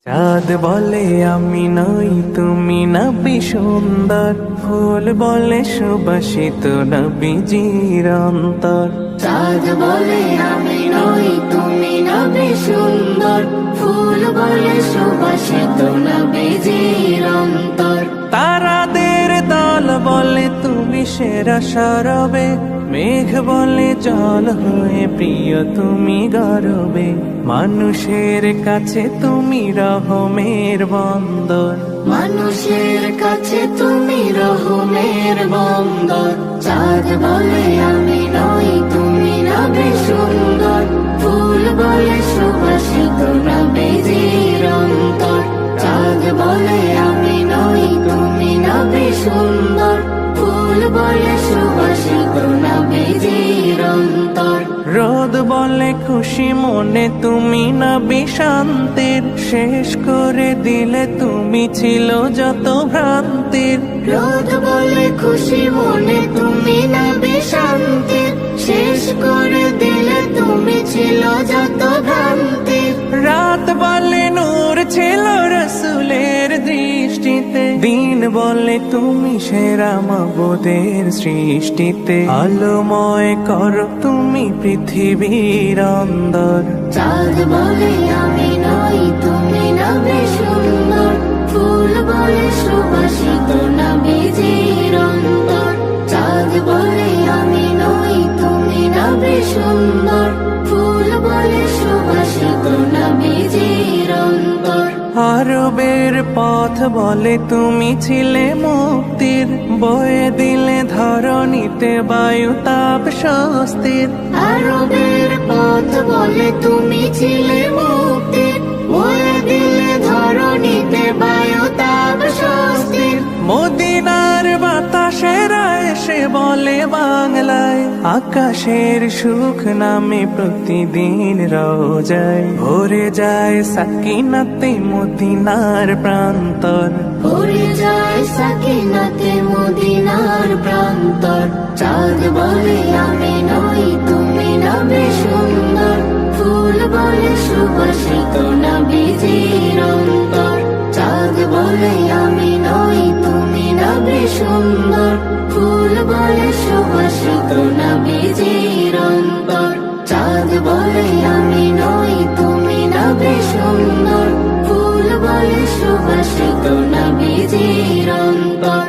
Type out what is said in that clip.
চাঁদ বলে আমি নই তুমি নবী সুন্দর, ফুল বলে সুবাসিত নবীজির অন্তর। চাঁদ বলে আমি নই তুমি নবী সুন্দর, ফুল বলে সুবাসিত নবীজির অন্তর। তারাদের দল বলে তুমি সেরা সরবে, মেঘ বলে জল হয়ে প্রিয় তুমি গরবে। মানুষের কাছে তুমি রহমের বন্দর, মানুষের কাছে তুমি রহমের বন্দর। চাঁদ বলে আমি নই তুমি নবী সুন্দর, ফুল বলে সুবাসিত নবীজির অন্তর। চাঁদ বলে আমি নই তুমি নবী সুন্দর, ফুল বলে সুবাসিত নবীজির অন্তর। রোদ বলে খুশি মনে তুমি নবী শান্তির, শেষ করে দিলে তুমি ছিল যত ভ্রান্তির। রোদ বলে খুশি মনে তুমি নবী শান্তির, শেষ করে দিলে তুমি ছিল যত ভ্রান্তির। রাত বলে নূর ছিল রসুলের দৃষ্টিতে, দিন বলে তুমি সেরা মাবুদের সৃষ্টিতে। আলোময় করো তুমি পৃথিবীর অন্দর। চাঁদ বলে আমি নই তুমি নবী সুন্দর, ফুল বলে সুবাসিত নবীজির অন্তর। চাঁদ বলে আমি নই তুমি নবী সুন্দর, ফুল বলে সুবাসিত নবীজির অন্তর। আরবের পথ বলে তুমি ছিলে মুক্তির, বয়ে দিলে ধরণীতে বায়ু তাপ স্বস্তির। আরবের পথ বলে তুমি ছিলে মুক্তির, বয়ে দিলে ধরণীতে বায়ু তাপ স্বস্তির। মদিনার বাতাসেরা এসে বলে বাংলায়, আকাশের সুখ নামে প্রতিদিন রোজায় ভরে যায় সাকিনাতে মদিনার প্রান্তর। ভরে যায় সাকিনাতে মদিনার প্রান্তর। চাঁদ বলে আমি নই তুমি নবী সুন্দর, ফুল বলে সুবাসিত নবীজির অন্তর। চাঁদ বলে আমি নই তুমি নবী সুন্দর, ফুল বলে সুবাসিত নবীজির অন্তর। চাঁদ বলে আমি নই তুমি নবী সুন্দর, ফুল বলে সুবাসিত নবীজির অন্তর।